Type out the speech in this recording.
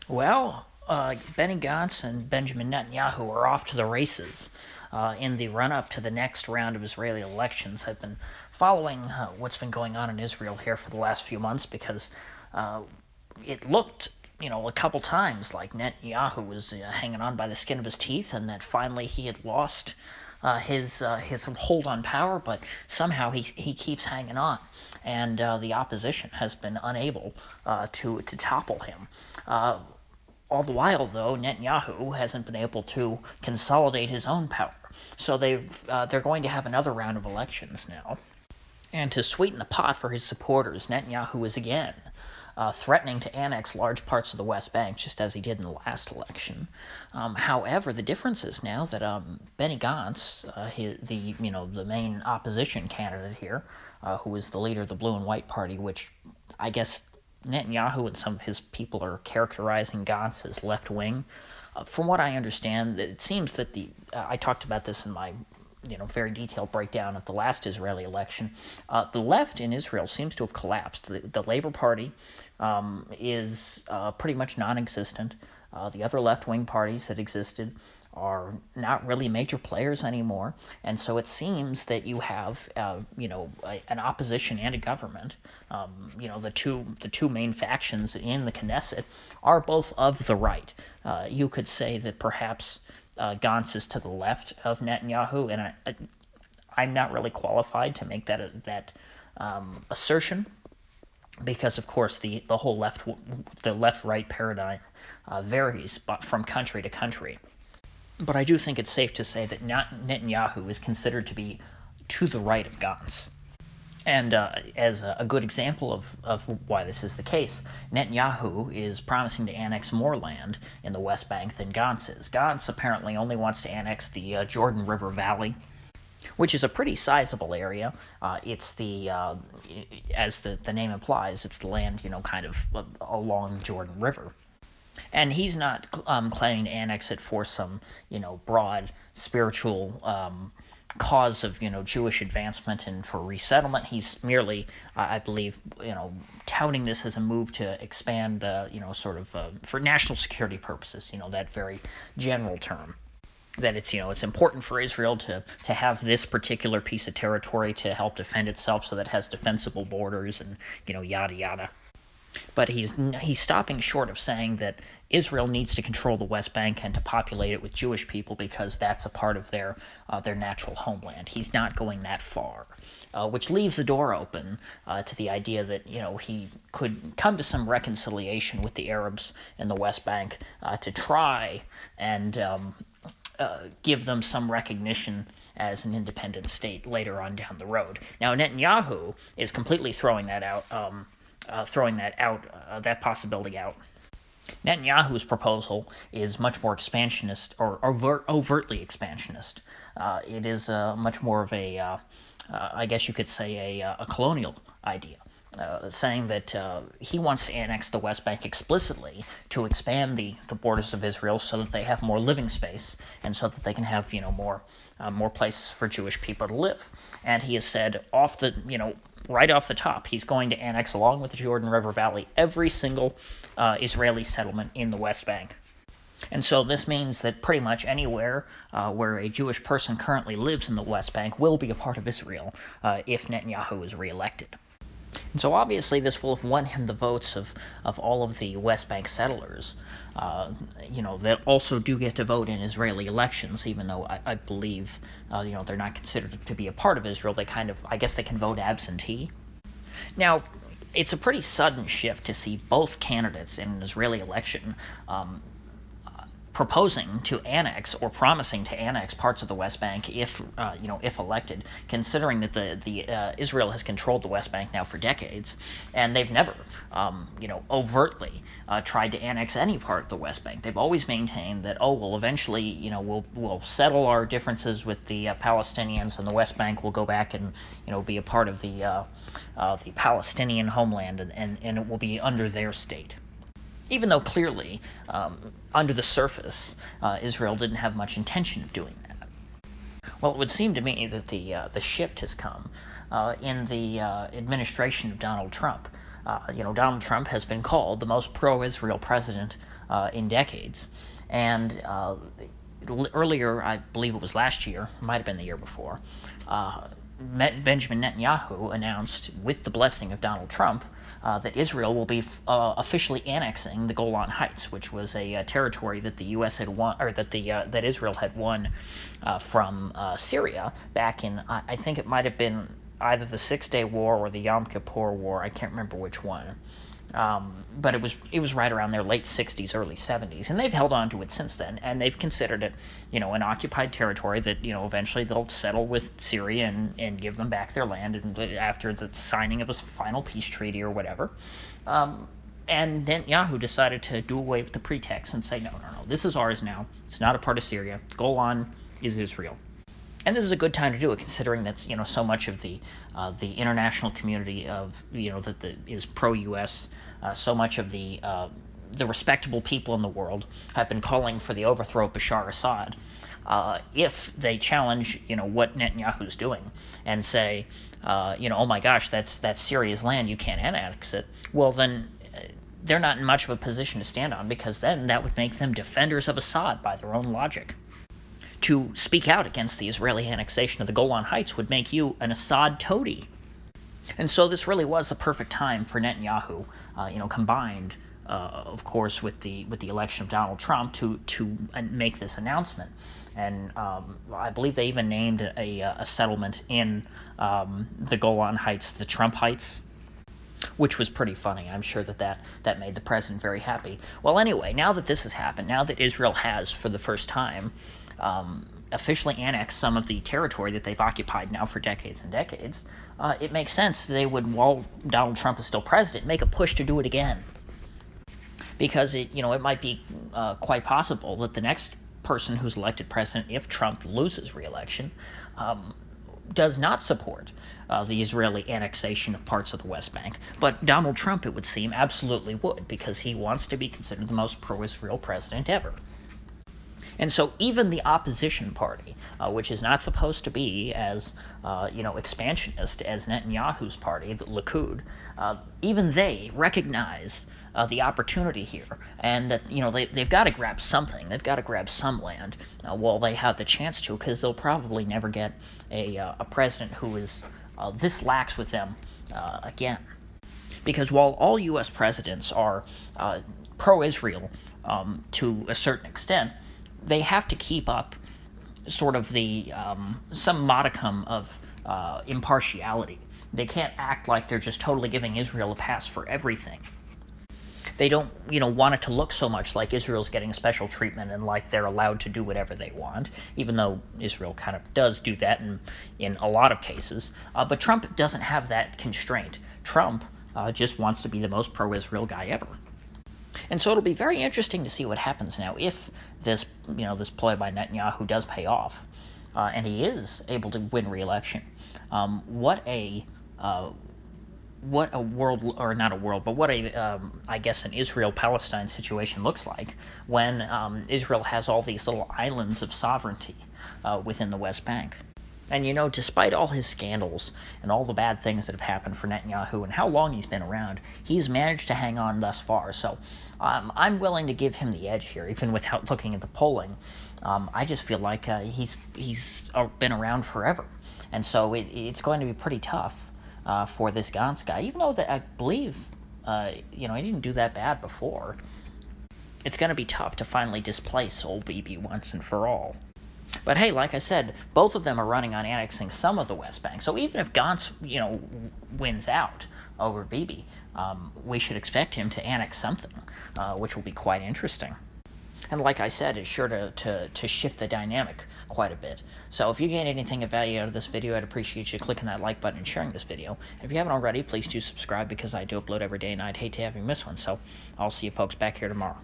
Well, Benny Gantz and Benjamin Netanyahu are off to the races in the run-up to the next round of Israeli elections. I've been following what's been going on in Israel here for the last few months because uh, it looked, a couple times like Netanyahu was hanging on by the skin of his teeth, and that finally he had lost his hold on power, but somehow he keeps hanging on, and the opposition has been unable to topple him. All the while, though, Netanyahu hasn't been able to consolidate his own power. So they're going to have another round of elections now. And to sweeten the pot for his supporters, Netanyahu is again threatening to annex large parts of the West Bank, just as he did in the last election. However, the difference is now that Benny Gantz, the main opposition candidate here, who is the leader of the Blue and White Party, which I guess Netanyahu and some of his people are characterizing Gantz as left wing. From what I understand, it seems that I talked about this in my very detailed breakdown of the last Israeli election. The left in Israel seems to have collapsed. The Labor Party is pretty much non-existent. The other left-wing parties that existed are not really major players anymore, and so it seems that you have, an opposition and a government. The two main factions in the Knesset are both of the right. You could say that perhaps Gantz is to the left of Netanyahu, and I'm not really qualified to make that assertion, because of course the whole left-right paradigm varies from country to country. But I do think it's safe to say that Netanyahu is considered to be to the right of Gantz. And as a good example of why this is the case, Netanyahu is promising to annex more land in the West Bank than Gantz is. Gantz apparently only wants to annex the Jordan River Valley, which is a pretty sizable area. It's as the name implies, it's the land, kind of along Jordan River. And he's not claiming to annex it for some, broad spiritual cause of, Jewish advancement and for resettlement. He's merely, I believe, touting this as a move to expand the, for national security purposes, that very general term. That it's important for Israel to have this particular piece of territory to help defend itself, so that it has defensible borders and, yada yada. But he's stopping short of saying that Israel needs to control the West Bank and to populate it with Jewish people because that's a part of their natural homeland. He's not going that far, which leaves the door open to the idea that he could come to some reconciliation with the Arabs in the West Bank to try and give them some recognition as an independent state later on down the road. Now Netanyahu is completely throwing that possibility out. Netanyahu's proposal is much more expansionist, or overtly expansionist. It is much more of I guess you could say, a colonial idea. Saying that he wants to annex the West Bank explicitly to expand the borders of Israel so that they have more living space and so that they can have more places for Jewish people to live. And he has said right off the top, he's going to annex, along with the Jordan River Valley, every single Israeli settlement in the West Bank. And so this means that pretty much anywhere where a Jewish person currently lives in the West Bank will be a part of Israel if Netanyahu is reelected. And so obviously this will have won him the votes of all of the West Bank settlers, that also do get to vote in Israeli elections, even though I believe, they're not considered to be a part of Israel. I guess they can vote absentee. Now, it's a pretty sudden shift to see both candidates in an Israeli election proposing to annex or promising to annex parts of the West Bank if elected, considering that the Israel has controlled the West Bank now for decades, and they've never overtly tried to annex any part of the West Bank. They've always maintained that eventually we'll settle our differences with the Palestinians, and the West Bank will go back and be a part of the Palestinian homeland, and it will be under their state. Even though clearly, under the surface, Israel didn't have much intention of doing that. Well, it would seem to me that the shift has come in the administration of Donald Trump. Donald Trump has been called the most pro-Israel president in decades, and earlier, I believe it was last year, might have been the year before, Benjamin Netanyahu announced, with the blessing of Donald Trump, that Israel will be officially annexing the Golan Heights, which was a territory that the U.S. had won, or that Israel had won from Syria back in, I think it might have been either the Six-Day War or the Yom Kippur War. I can't remember which one. But it was right around their late 60s, early 70s, and they've held on to it since then, and they've considered it, an occupied territory that, eventually they'll settle with Syria and give them back their land and after the signing of a final peace treaty or whatever. And Netanyahu decided to do away with the pretext and say, no, this is ours now. It's not a part of Syria. Golan is Israel. And this is a good time to do it, considering that so much of the international community of is pro-U.S. So much of the respectable people in the world have been calling for the overthrow of Bashar Assad. If they challenge what Netanyahu's doing and say, oh my gosh, that's Syria's land, you can't annex it. Well, then they're not in much of a position to stand on, because then that would make them defenders of Assad by their own logic. To speak out against the Israeli annexation of the Golan Heights would make you an Assad toady. And so this really was the perfect time for Netanyahu, combined, of course, with the election of Donald Trump to make this announcement. And I believe they even named a settlement in the Golan Heights, the Trump Heights, which was pretty funny. I'm sure that made the president very happy. Well, anyway, now that this has happened, now that Israel has, for the first time, officially annexed some of the territory that they've occupied now for decades and decades, it makes sense they would, while Donald Trump is still president, make a push to do it again. Because it might be quite possible that the next person who's elected president, if Trump loses re-election, does not support the Israeli annexation of parts of the West Bank. But Donald Trump, it would seem, absolutely would, because he wants to be considered the most pro-Israel president ever. And so even the opposition party, which is not supposed to be as expansionist as Netanyahu's party, the Likud, even they recognize the opportunity here, and that they've got to grab something. They've got to grab some land while they have the chance to, because they'll probably never get a president who is this lax with them again. Because while all U.S. presidents are pro-Israel to a certain extent, they have to keep up sort of some modicum of impartiality. They can't act like they're just totally giving Israel a pass for everything. They don't, want it to look so much like Israel's getting special treatment and like they're allowed to do whatever they want, even though Israel kind of does do that in a lot of cases. But Trump doesn't have that constraint. Trump just wants to be the most pro-Israel guy ever. And so it'll be very interesting to see what happens now if this ploy by Netanyahu does pay off, and he is able to win re-election. What a world, or not a world, but what I guess an Israel-Palestine situation looks like when Israel has all these little islands of sovereignty within the West Bank. And despite all his scandals and all the bad things that have happened for Netanyahu and how long he's been around, he's managed to hang on thus far. So I'm willing to give him the edge here, even without looking at the polling. I just feel like he's been around forever. And so it's going to be pretty tough for this Gantz guy, even though I believe, he didn't do that bad before. It's going to be tough to finally displace old Bibi once and for all. But hey, like I said, both of them are running on annexing some of the West Bank. So even if Gantz, wins out over Bibi, we should expect him to annex something, which will be quite interesting. And like I said, it's sure to shift the dynamic quite a bit. So if you gain anything of value out of this video, I'd appreciate you clicking that like button and sharing this video. And if you haven't already, please do subscribe, because I do upload every day and I'd hate to have you miss one. So I'll see you folks back here tomorrow.